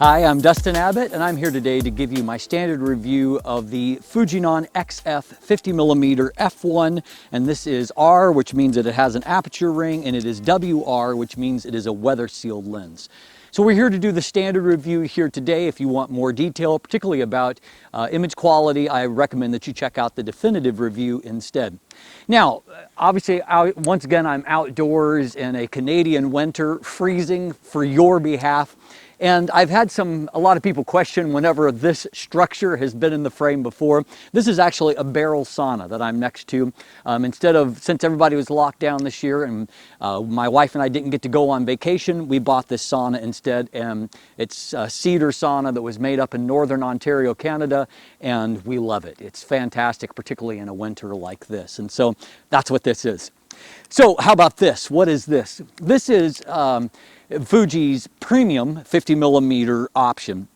Hi, I'm Dustin Abbott, and I'm here today to give you my standard review of the Fujinon XF 50mm F1, and this is R, which means that it has an aperture ring, and it is WR, which means it is a weather-sealed lens. So we're here to do the standard review here today. If you want more detail, particularly about image quality, I recommend that you check out the definitive review instead. Now, obviously, once again, I'm outdoors in a Canadian winter, freezing for your behalf. And I've had a lot of people question whenever this structure has been in the frame before. This is actually a barrel sauna that I'm next to. Since everybody was locked down this year and my wife and I didn't get to go on vacation, we bought this sauna instead. And it's a cedar sauna that was made up in Northern Ontario, Canada, and we love it. It's fantastic, particularly in a winter like this. And so that's what this is. So how about this? What is this? This is Fuji's premium 50mm option,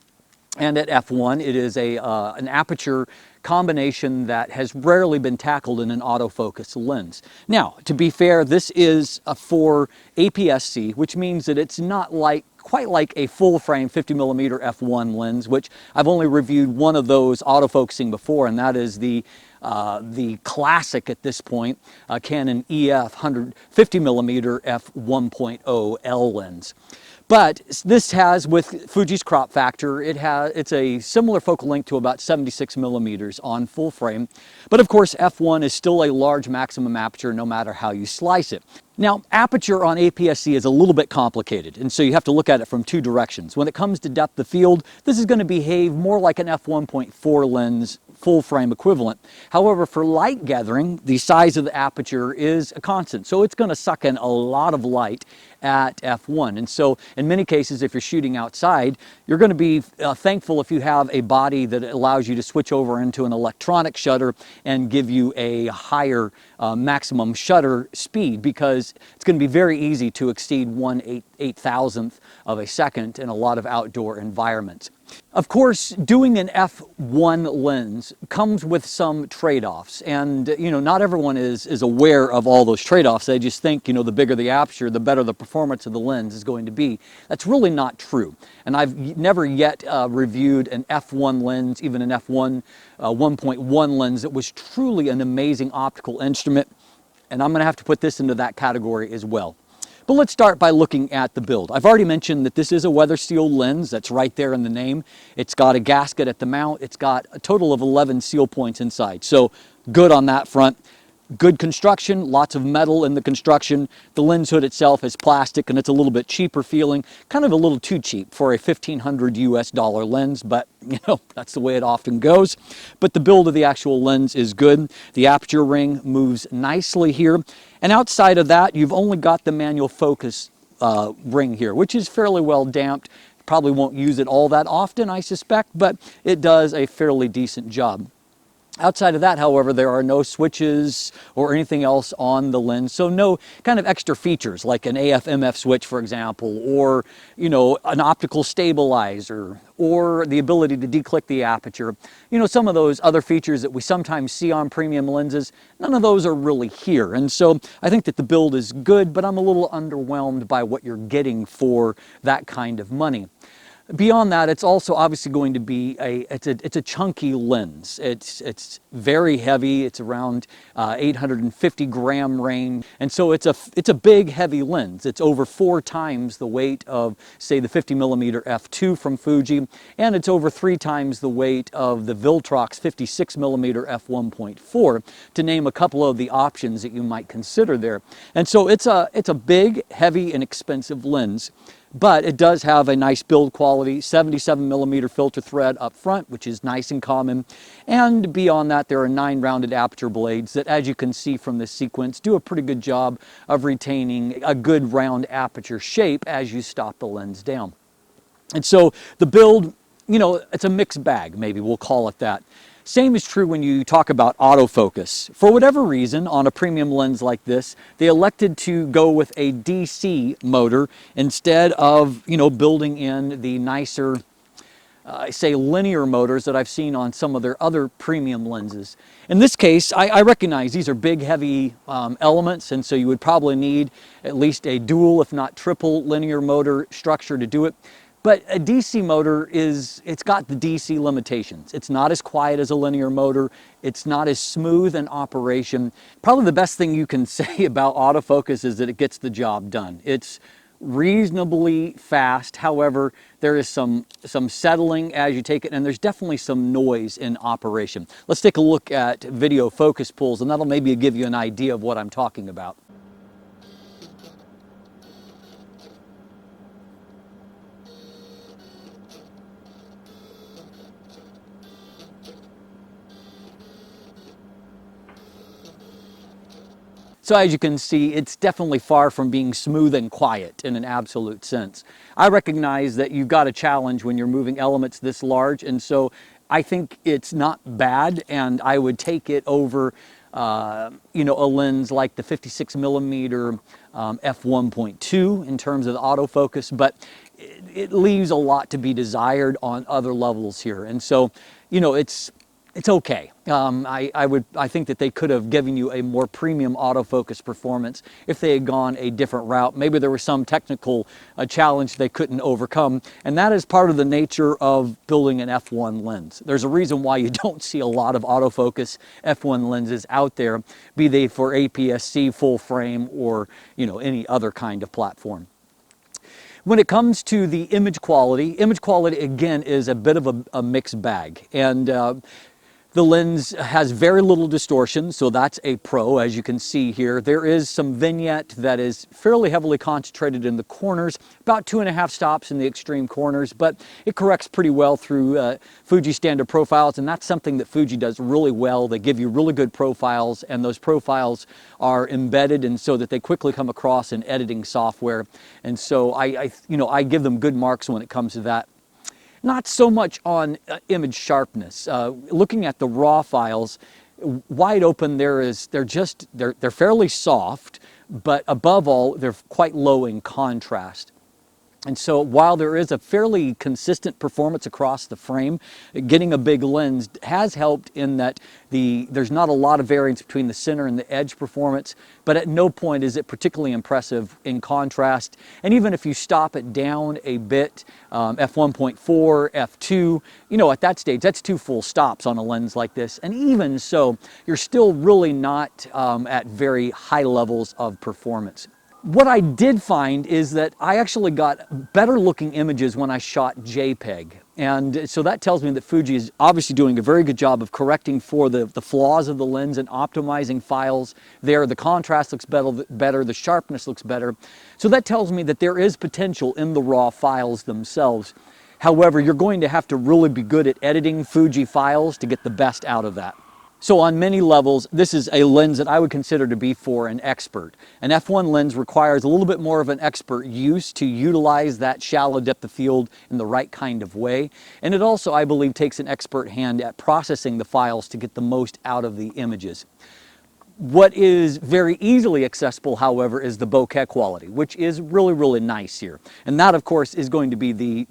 and at F1 it is an aperture combination that has rarely been tackled in an autofocus lens. Now, to be fair, this is for APS-C, which means that it's not quite like a full frame 50mm F1 lens, which I've only reviewed one of those autofocusing before, and that is the classic at this point, Canon EF 50mm F1.0 L lens. But this has, with Fuji's crop factor, it's a similar focal length to about 76mm on full frame. But of course, F1 is still a large maximum aperture no matter how you slice it. Now, aperture on APS-C is a little bit complicated, and so you have to look at it from two directions. When it comes to depth of field, this is going to behave more like an f1.4 lens full frame equivalent. However, for light gathering, the size of the aperture is a constant, so it's going to suck in a lot of light at f1. And so in many cases, if you're shooting outside, you're going to be thankful if you have a body that allows you to switch over into an electronic shutter and give you a higher maximum shutter speed, because it's going to be very easy to exceed 1/8,000th of a second in a lot of outdoor environments. Of course, doing an F1 lens comes with some trade-offs, and not everyone is aware of all those trade-offs. They just think, the bigger the aperture, the better the performance of the lens is going to be. That's really not true, and I've never yet reviewed an F1 lens, even an F1 1.1 lens that was truly an amazing optical instrument, and I'm going to have to put this into that category as well. But let's start by looking at the build. I've already mentioned that this is a weather seal lens. That's right there in the name. It's got a gasket at the mount. It's got a total of 11 seal points inside. So good on that front. Good construction, lots of metal in the construction. The lens hood itself is plastic, and it's a little bit cheaper feeling, kind of a little too cheap for a $1,500 US lens, but that's the way it often goes. But the build of the actual lens is good. The aperture ring moves nicely here. And outside of that, you've only got the manual focus ring here, which is fairly well damped. Probably won't use it all that often, I suspect, but it does a fairly decent job. Outside of that, however, there are no switches or anything else on the lens, so no kind of extra features like an AF/MF switch, for example, or an optical stabilizer, or the ability to declick the aperture. Some of those other features that we sometimes see on premium lenses, none of those are really here. And so I think that the build is good, but I'm a little underwhelmed by what you're getting for that kind of money. Beyond that, it's also obviously going to be it's a chunky lens. It's very heavy. It's around 850 gram range, and so it's a big, heavy lens. It's over 4 times the weight of, say, the 50mm f2 from Fuji, and it's over 3 times the weight of the Viltrox 56mm f1.4, to name a couple of the options that you might consider there. And so it's a big, heavy, and expensive lens. But it does have a nice build quality, 77mm filter thread up front, which is nice and common. And beyond that, there are 9 rounded aperture blades that, as you can see from this sequence, do a pretty good job of retaining a good round aperture shape as you stop the lens down. And so the build, it's a mixed bag, maybe we'll call it that. Same is true when you talk about autofocus. For whatever reason, on a premium lens like this, they elected to go with a DC motor instead of, building in the nicer, say, linear motors that I've seen on some of their other premium lenses. In this case, I recognize these are big, heavy elements, and so you would probably need at least a dual, if not triple, linear motor structure to do it. But a DC motor it's got the DC limitations. It's not as quiet as a linear motor. It's not as smooth in operation. Probably the best thing you can say about autofocus is that it gets the job done. It's reasonably fast. However, there is some settling as you take it, and there's definitely some noise in operation. Let's take a look at video focus pulls, and that'll maybe give you an idea of what I'm talking about. So as you can see, it's definitely far from being smooth and quiet in an absolute sense. I recognize that you've got a challenge when you're moving elements this large, and so I think it's not bad, and I would take it over a lens like the 56mm F1.2 in terms of the autofocus, but it leaves a lot to be desired on other levels here. And so, it's okay. I think that they could have given you a more premium autofocus performance if they had gone a different route. Maybe there was some technical challenge they couldn't overcome, and that is part of the nature of building an F1 lens. There's a reason why you don't see a lot of autofocus F1 lenses out there, be they for APS-C, full frame, or any other kind of platform. When it comes to the image quality again is a bit of a mixed bag, and the lens has very little distortion, so that's a pro, as you can see here. There is some vignette that is fairly heavily concentrated in the corners, about 2.5 stops in the extreme corners, but it corrects pretty well through Fuji standard profiles, and that's something that Fuji does really well. They give you really good profiles, and those profiles are embedded and so that they quickly come across in editing software. And so I give them good marks when it comes to that. Not so much on image sharpness. Looking at the raw files, wide open they're fairly soft, but above all, they're quite low in contrast. And so while there is a fairly consistent performance across the frame, getting a big lens has helped in that there's not a lot of variance between the center and the edge performance, but at no point is it particularly impressive in contrast. And even if you stop it down a bit, f1.4, f2, at that stage, that's 2 full stops on a lens like this. And even so, you're still really not at very high levels of performance. What I did find is that I actually got better looking images when I shot JPEG. And so that tells me that Fuji is obviously doing a very good job of correcting for the flaws of the lens and optimizing files there. The contrast looks better, the sharpness looks better. So that tells me that there is potential in the raw files themselves. However, you're going to have to really be good at editing Fuji files to get the best out of that. So on many levels, this is a lens that I would consider to be for an expert. An F1 lens requires a little bit more of an expert use to utilize that shallow depth of field in the right kind of way. And it also, I believe, takes an expert hand at processing the files to get the most out of the images. What is very easily accessible, however, is the bokeh quality, which is really, really nice here. And that, of course, is going to be the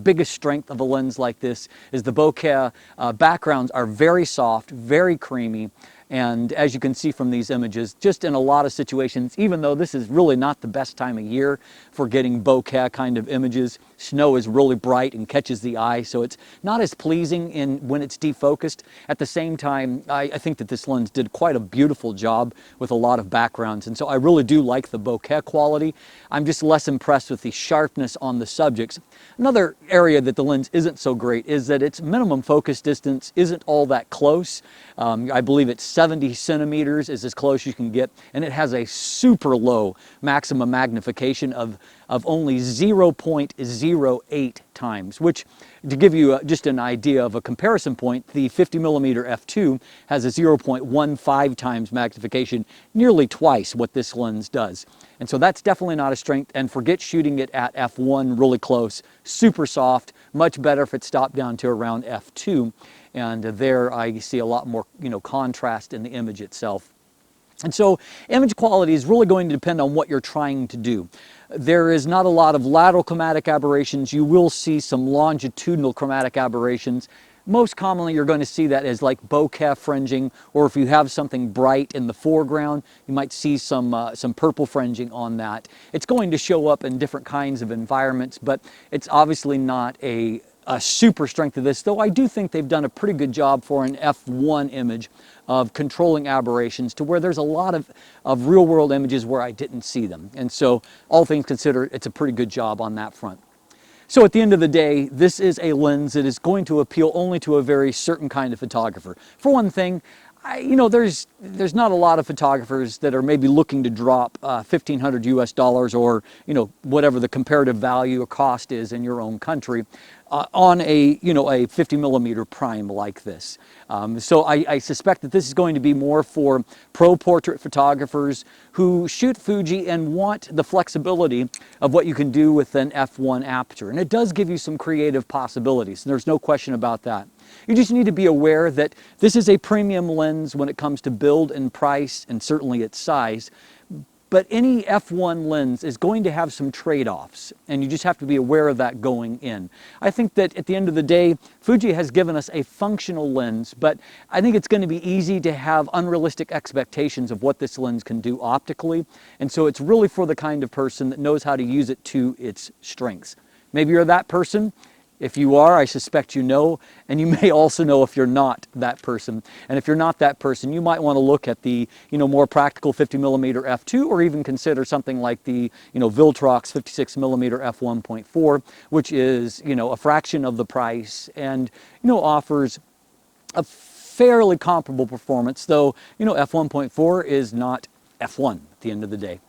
biggest strength of a lens like this is the bokeh backgrounds are very soft, very creamy. And as you can see from these images, just in a lot of situations, even though this is really not the best time of year for getting bokeh kind of images, snow is really bright and catches the eye, so it's not as pleasing when it's defocused. At the same time, I think that this lens did quite a beautiful job with a lot of backgrounds, and so I really do like the bokeh quality. I'm just less impressed with the sharpness on the subjects. Another area that the lens isn't so great is that its minimum focus distance isn't all that close. I believe it's 70 centimeters is as close as you can get, and it has a super low maximum magnification of only 0.08 times, which, to give you just an idea of a comparison point, the 50mm f2 has a 0.15 times magnification, nearly twice what this lens does. And so that's definitely not a strength, and forget shooting it at f1 really close, super soft, much better if it's stopped down to around f2. And there I see a lot more, contrast in the image itself. And so image quality is really going to depend on what you're trying to do. There is not a lot of lateral chromatic aberrations. You will see some longitudinal chromatic aberrations. most commonly you're going to see that as like bokeh fringing, or if you have something bright in the foreground, you might see some purple fringing on that. It's going to show up in different kinds of environments, but it's obviously not a super strength of this, though I do think they've done a pretty good job for an F1 image of controlling aberrations to where there's a lot of real world images where I didn't see them. And so all things considered, it's a pretty good job on that front. So at the end of the day, this is a lens that is going to appeal only to a very certain kind of photographer. For one thing, there's not a lot of photographers that are maybe looking to drop $1,500 US or whatever the comparative value or cost is in your own country on a 50mm prime like this. So I suspect that this is going to be more for pro portrait photographers who shoot Fuji and want the flexibility of what you can do with an f1 aperture. And it does give you some creative possibilities, and there's no question about that. You just need to be aware that this is a premium lens when it comes to build and price and certainly its size. But any f1 lens is going to have some trade-offs, and you just have to be aware of that going in. I think that at the end of the day, Fuji has given us a functional lens, but I think it's going to be easy to have unrealistic expectations of what this lens can do optically, and so it's really for the kind of person that knows how to use it to its strengths. Maybe you're that person. If you are, I suspect you know, and you may also know if you're not that person. And if you're not that person, you might want to look at the more practical 50mm f2, or even consider something like the Viltrox 56mm f1.4, which is a fraction of the price and offers a fairly comparable performance, though f1.4 is not f1 at the end of the day.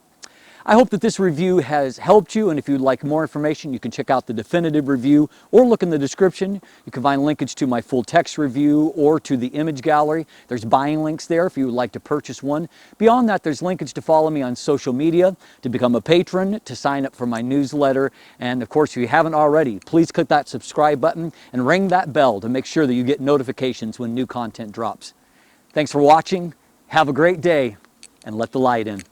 I hope that this review has helped you, and if you'd like more information, you can check out the definitive review or look in the description. You can find linkage to my full text review or to the image gallery. There's buying links there if you would like to purchase one. Beyond that, there's linkage to follow me on social media, to become a patron, to sign up for my newsletter, and of course, if you haven't already, please click that subscribe button and ring that bell to make sure that you get notifications when new content drops. Thanks for watching, have a great day, and let the light in.